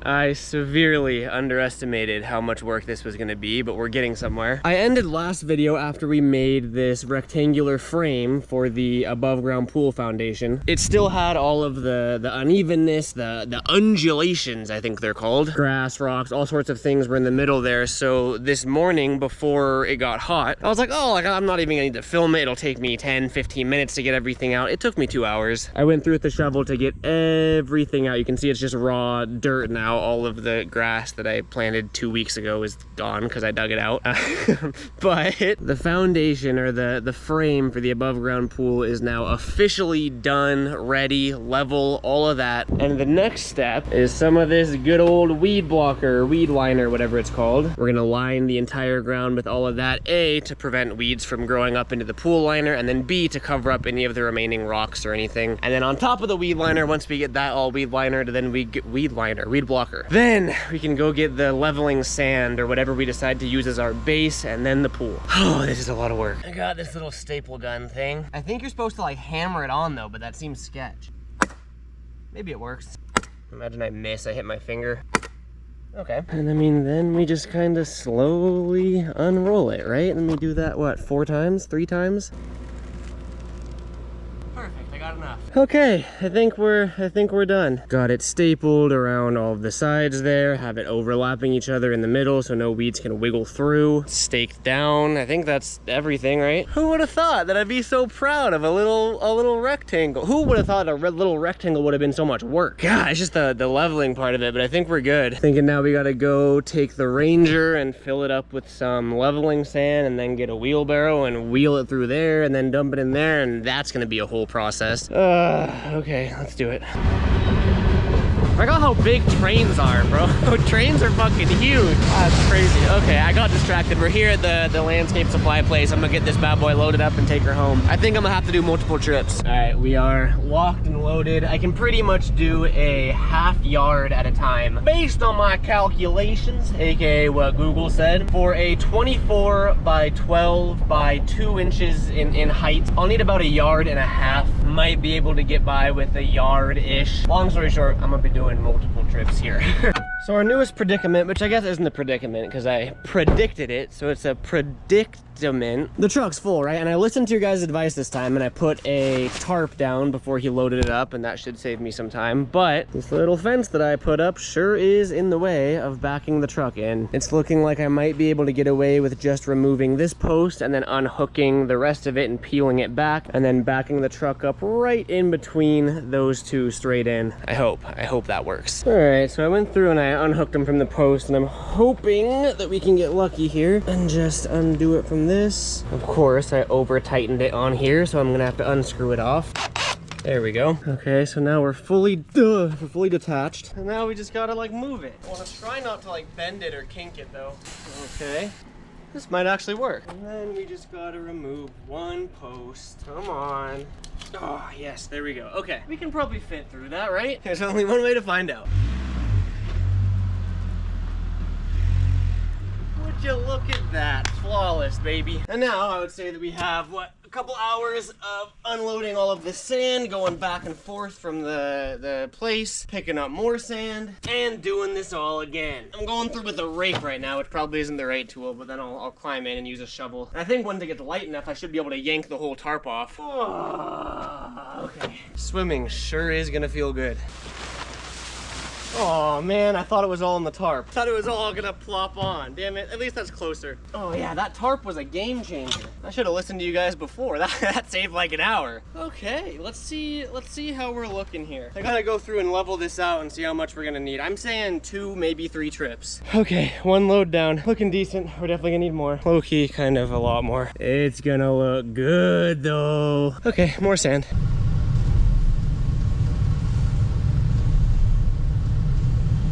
I severely underestimated how much work this was gonna be, but we're getting somewhere. I ended last video after we made this rectangular frame for the above ground pool foundation. It still had all of the unevenness, the undulations, I think they're called. Grass, rocks, all sorts of things were in the middle there. So this morning before it got hot, I was like, oh, like, I'm not even gonna need to film it. It'll take me 10, 15 minutes to get everything out. It took me 2 hours. I went through with the shovel to get everything out. You can see it's just raw dirt now. All of the grass that I planted 2 weeks ago is gone because I dug it out. But the foundation, or the frame for the above ground pool, is now officially done, ready, level, all of that. And the next step is some of this good old weed blocker, weed liner, whatever it's called. We're gonna line the entire ground with all of that, A, to prevent weeds from growing up into the pool liner, and then B, to cover up any of the remaining rocks or anything. And then on top of the weed liner, once we get that all weed linered, then we get weed blocker. Then we can go get the leveling sand or whatever we decide to use as our base, and then the pool. Oh, this is a lot of work. I got this little staple gun thing. I think you're supposed to like hammer it on though, but that seems sketch. Maybe it works. Imagine I miss, I hit my finger. Okay. And I mean, then we just kind of slowly unroll it, right? And we do that, what, 4 times, 3 times? Enough. Okay, I think we're done. Got it stapled around all of the sides there, have it overlapping each other in the middle so no weeds can wiggle through. Staked down. I think that's everything, right? Who would have thought that I'd be so proud of a little rectangle? Who would have thought a little rectangle would have been so much work? God, it's just the leveling part of it, but I think we're good. Thinking now we gotta go take the Ranger and fill it up with some leveling sand, and then get a wheelbarrow and wheel it through there, and then dump it in there, and that's gonna be a whole process. Okay, let's do it. I forgot how big trains are, bro. Trains are fucking huge. That's crazy. Okay, I got distracted. We're here at the landscape supply place. I'm gonna get this bad boy loaded up and take her home. I think I'm gonna have to do multiple trips. All right, we are locked and loaded. I can pretty much do a half yard at a time. Based on my calculations, aka what Google said, for a 24 by 12 by 2 inches in height, I'll need about 1.5 yards. Might be able to get by with 1 yard-ish. Long story short, I'm gonna be doing multiple trips here. So our newest predicament, which I guess isn't a predicament because I predicted it, so it's a predicament. The truck's full, right? And I listened to your guys' advice this time, and I put a tarp down before he loaded it up, and that should save me some time. But this little fence that I put up sure is in the way of backing the truck in. It's looking like I might be able to get away with just removing this post and then unhooking the rest of it and peeling it back, and then backing the truck up right in between those two straight in. I hope that works. All right, so I went through and I unhooked them from the post, and I'm hoping that we can get lucky here and just undo it from this. Of course, I over tightened it on here, so I'm gonna have to unscrew it off. There we go. Okay, so now we're fully detached. And now we just gotta like move it. I wanna try not to like bend it or kink it though. Okay. This might actually work. And then we just gotta remove one post. Come on. Oh, yes, there we go. Okay, we can probably fit through that, right? There's only one way to find out. Would you look at that? Flawless, baby. And now I would say that we have, what, a couple hours of unloading all of this sand, going back and forth from the place, picking up more sand, and doing this all again. I'm going through with a rake right now, which probably isn't the right tool, but then I'll climb in and use a shovel. And I think once it gets light enough, I should be able to yank the whole tarp off. Oh, okay. Swimming sure is gonna feel good. Oh man, I thought it was all in the tarp. Thought it was all gonna plop on. Damn it, at least that's closer. Oh yeah, that tarp was a game changer. I should have listened to you guys before. That saved like an hour. Okay, let's see how we're looking here. I gotta go through and level this out and see how much we're gonna need. I'm saying 2, maybe 3 trips. Okay, 1 load down. Looking decent. We're definitely gonna need more. Low key, kind of a lot more. It's gonna look good though. Okay, more sand.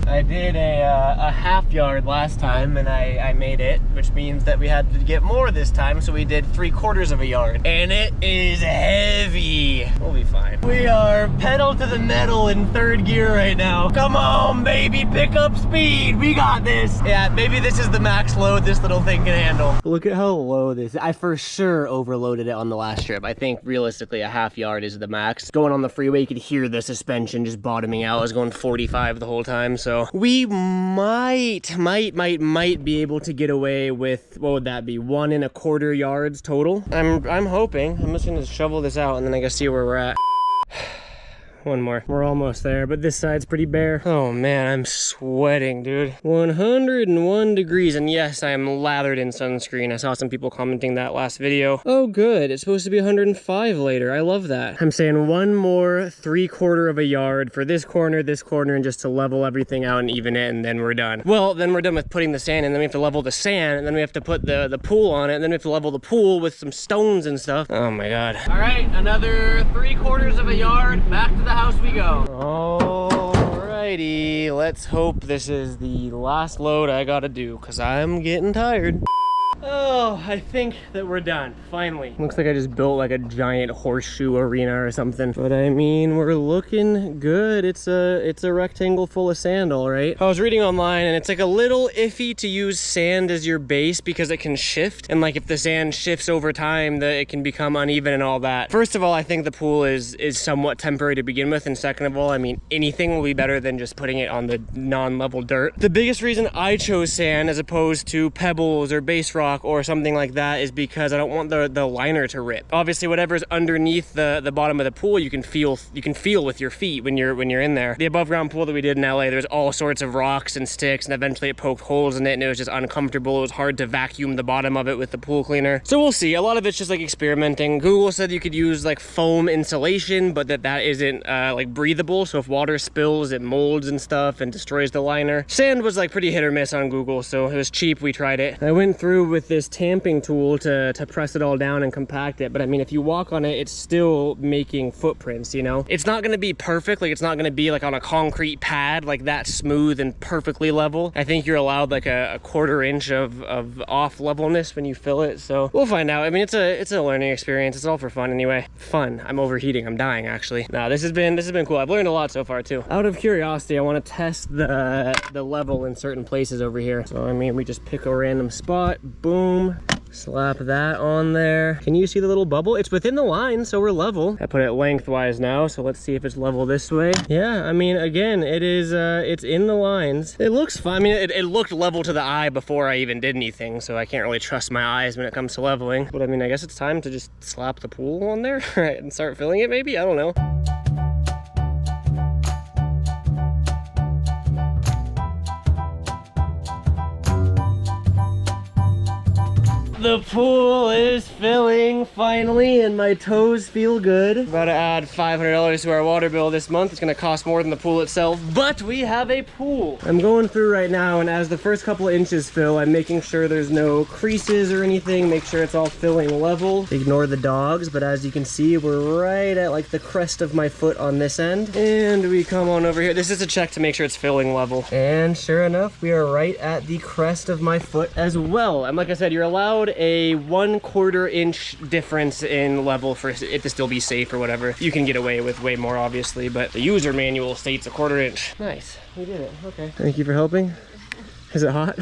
I did a half yard last time and I made it, which means that we had to get more this time, so we did 3/4 yard. And it is heavy. We'll be fine. We are pedal to the metal in 3rd gear right now. Come on, baby, pick up speed. We got this. Yeah, maybe this is the max load this little thing can handle. Look at how low this is. I for sure overloaded it on the last trip. I think realistically a half yard is the max. Going on the freeway, you could hear the suspension just bottoming out. I was going 45 the whole time, so So we might be able to get away with, what would that be, 1 1/4 yards total. I'm hoping. I'm just gonna shovel this out and then I guess see where we're at. One more. We're almost there, but this side's pretty bare. Oh man, I'm sweating, dude. 101 degrees, and yes, I am lathered in sunscreen. I saw some people commenting that last video. Oh good, it's supposed to be 105 later. I love that. I'm saying one more 3/4 of a yard for this corner, and just to level everything out and even it, and then we're done. Well, then we're done with putting the sand, and then we have to level the sand, and then we have to put the pool on it, and then we have to level the pool with some stones and stuff. Oh my god. All right, another 3/4 of a yard. Back to the house we go. Alrighty, let's hope this is the last load I gotta do, because I'm getting tired. Oh, I think that we're done, finally. Looks like I just built like a giant horseshoe arena or something. But I mean, we're looking good. It's a rectangle full of sand, all right. I was reading online and it's like a little iffy to use sand as your base because it can shift. And like if the sand shifts over time, it can become uneven and all that. First of all, I think the pool is somewhat temporary to begin with. And second of all, I mean, anything will be better than just putting it on the non-level dirt. The biggest reason I chose sand as opposed to pebbles or base rock or something like that is because I don't want the liner to rip. Obviously, whatever's underneath the bottom of the pool, you can feel with your feet when you're in there. The above ground pool that we did in LA, there's all sorts of rocks and sticks, and eventually it poked holes in it, and it was just uncomfortable. It was hard to vacuum the bottom of it with the pool cleaner. So we'll see. A lot of it's just like experimenting. Google said you could use like foam insulation, but that isn't like breathable. So if water spills, it molds and stuff and destroys the liner. Sand was like pretty hit or miss on Google, so it was cheap. We tried it. I went through with this tamping tool to press it all down and compact it, but I mean, if you walk on it, it's still making footprints, you know? It's not gonna be perfect, like it's not gonna be like on a concrete pad like that smooth and perfectly level. I think you're allowed like a 1/4 inch of off levelness when you fill it, so we'll find out. I mean, it's a learning experience. It's all for fun anyway. Fun. I'm overheating. I'm dying actually. Now this has been cool. I've learned a lot so far too. Out of curiosity, I want to test the level in certain places over here. So I mean, we just pick a random spot, boom, slap that on there. Can you see the little bubble? It's within the line, so we're level. I put it lengthwise now, so let's see if it's level this way. Yeah, I mean, again, it is, it's in the lines. It looks fine. I mean, it looked level to the eye before I even did anything, so I can't really trust my eyes when it comes to leveling. But I mean, I guess it's time to just slap the pool on there and start filling it maybe? I don't know. The pool is filling finally, and my toes feel good. About to add $500 to our water bill this month. It's gonna cost more than the pool itself, but we have a pool. I'm going through right now, and as the first couple of inches fill, I'm making sure there's no creases or anything, make sure it's all filling level. Ignore the dogs, but as you can see, we're right at like the crest of my foot on this end. And we come on over here. This is a check to make sure it's filling level. And sure enough, we are right at the crest of my foot as well. And like I said, you're allowed a 1/4 inch difference in level for it to still be safe or whatever. You can get away with way more obviously, but the user manual states a 1/4 inch. Nice, we did it. Okay, thank you for helping. Is it hot?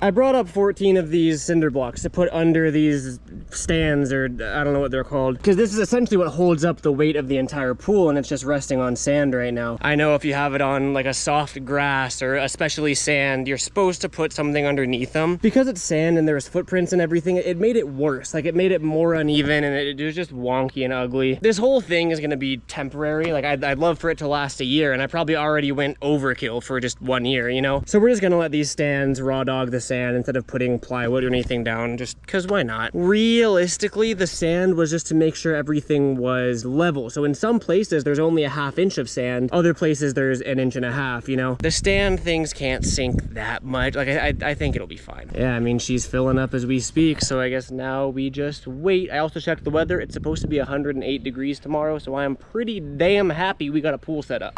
I brought up 14 of these cinder blocks to put under these stands, or I don't know what they're called, because this is essentially what holds up the weight of the entire pool, and it's just resting on sand right now. I know if you have it on like a soft grass or especially sand, you're supposed to put something underneath them. Because it's sand and there's footprints and everything, it made it worse. Like it made it more uneven, and it was just wonky and ugly. This whole thing is gonna be temporary. Like I'd love for it to last a year, and I probably already went overkill for just 1 year, you know? So we're just gonna let these stands raw dog the sand instead of putting plywood or anything down, just because why not? Realistically, the sand was just to make sure everything was level. So in some places there's only a 1/2 inch of sand, other places there's 1.5 inches, you know? The stand things can't sink that much. Like I think it'll be fine. Yeah, I mean, she's filling up as we speak, so I guess now we just wait. I also checked the weather. It's supposed to be 108 degrees tomorrow, so I am pretty damn happy we got a pool set up.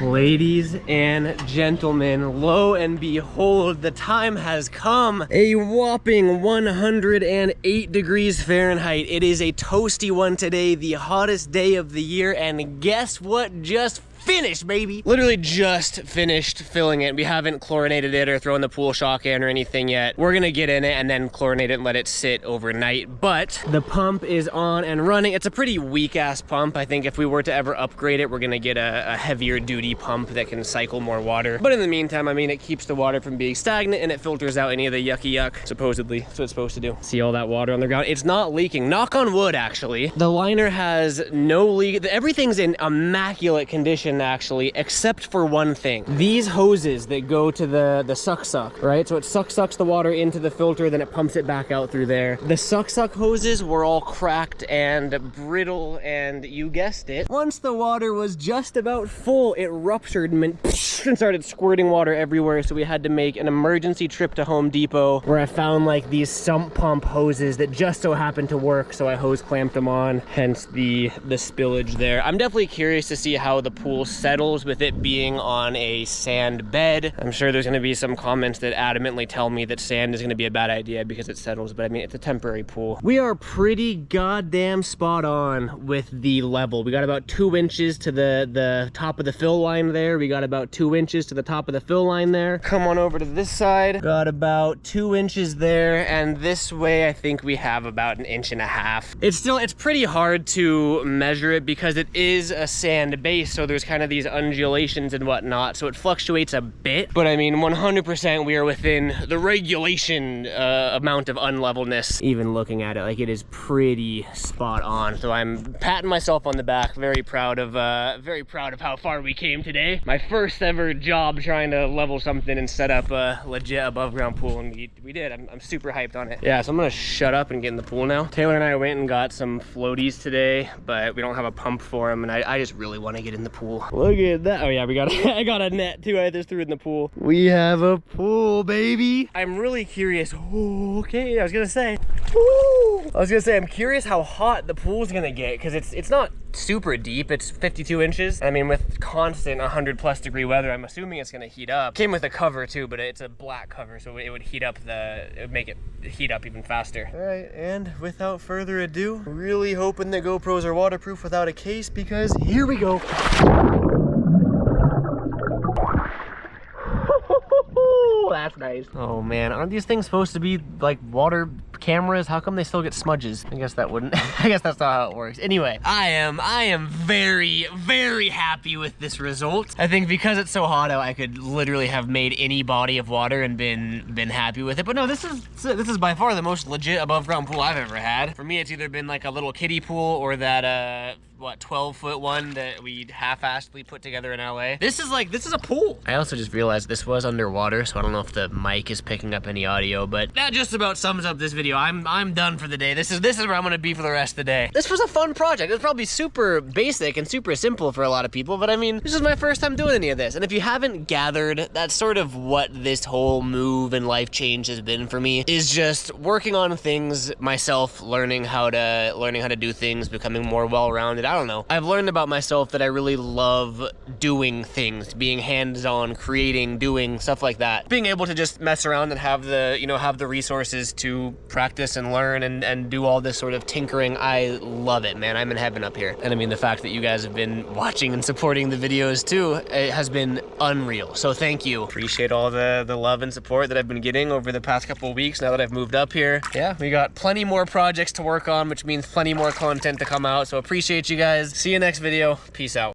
Ladies and gentlemen, lo and behold, the time has come. A whopping 108 degrees Fahrenheit. It is a toasty one today, the hottest day of the year, and guess what just finished, baby. Literally just finished filling it. We haven't chlorinated it or thrown the pool shock in or anything yet. We're gonna get in it and then chlorinate it and let it sit overnight. But the pump is on and running. It's a pretty weak ass pump. I think if we were to ever upgrade it, we're gonna get a heavier duty pump that can cycle more water. But in the meantime, I mean, it keeps the water from being stagnant and it filters out any of the yucky yuck, supposedly. That's what it's supposed to do. See all that water on the ground? It's not leaking. Knock on wood, actually. The liner has no leak. Everything's in immaculate condition, actually, except for one thing. These hoses that go to the suck, right? So it sucks the water into the filter, then it pumps it back out through there. The suck hoses were all cracked and brittle, and you guessed it, once the water was just about full, it ruptured and started squirting water everywhere. So we had to make an emergency trip to Home Depot, where I found like these sump pump hoses that just so happened to work, so I hose clamped them on, hence the spillage there. I'm definitely curious to see how the pool settles with it being on a sand bed. I'm sure there's going to be some comments that adamantly tell me that sand is going to be a bad idea because it settles, but I mean, it's a temporary pool. We are pretty goddamn spot on with the level. We got about 2 inches to the top of the fill line there. We got about 2 inches to the top of the fill line there. Come on over to this side. Got about 2 inches there, and this way I think we have about 1.5 inches. It's pretty hard to measure it because it is a sand base, so there's kind of these undulations and whatnot, so it fluctuates a bit. But I mean, 100% we are within the regulation amount of unlevelness. Even looking at it, like, it is pretty spot on. So I'm patting myself on the back, very proud of how far we came today. My first ever job trying to level something and set up a legit above ground pool, and we did. I'm super hyped on it. Yeah, so I'm gonna shut up and get in the pool now. Taylor and I went and got some floaties today, but we don't have a pump for them, and I just really want to get in the pool. Look at that. Oh yeah, I got a net too. I just threw it in the pool. We have a pool, baby. I'm really curious. Oh, okay, I was gonna say, I'm curious how hot the pool's gonna get, because it's not super deep. It's 52 inches. I mean, with constant 100+ degree weather, I'm assuming it's gonna heat up. Came with a cover too, but it's a black cover, so it would heat up it would make it heat up even faster. All right, and without further ado, really hoping the GoPros are waterproof without a case, because here we go. That's nice. Oh man, aren't these things supposed to be like water cameras? How come they still get smudges? I guess that wouldn't. I guess that's not how it works. Anyway, I am very, very happy with this result. I think because it's so hot out, I could literally have made any body of water and been happy with it. But no, this is by far the most legit above ground pool I've ever had. For me, it's either been like a little kiddie pool or that what, 12-foot one that we half-assedly put together in LA. This is a pool. I also just realized this was underwater, so I don't know if the mic is picking up any audio, but that just about sums up this video. I'm done for the day. This is where I'm gonna be for the rest of the day. This was a fun project. It's probably super basic and super simple for a lot of people, but I mean, this is my first time doing any of this. And if you haven't gathered, that's sort of what this whole move and life change has been for me, is just working on things myself, learning how to do things, becoming more well-rounded. I don't know. I've learned about myself that I really love doing things, being hands-on, creating, doing stuff like that. Being able to just mess around and have the resources to practice and learn and do all this sort of tinkering. I love it, man. I'm in heaven up here. And I mean, the fact that you guys have been watching and supporting the videos too, it has been unreal. So thank you. Appreciate all the love and support that I've been getting over the past couple of weeks now that I've moved up here. Yeah, we got plenty more projects to work on, which means plenty more content to come out. So appreciate you guys. See you next video. Peace out.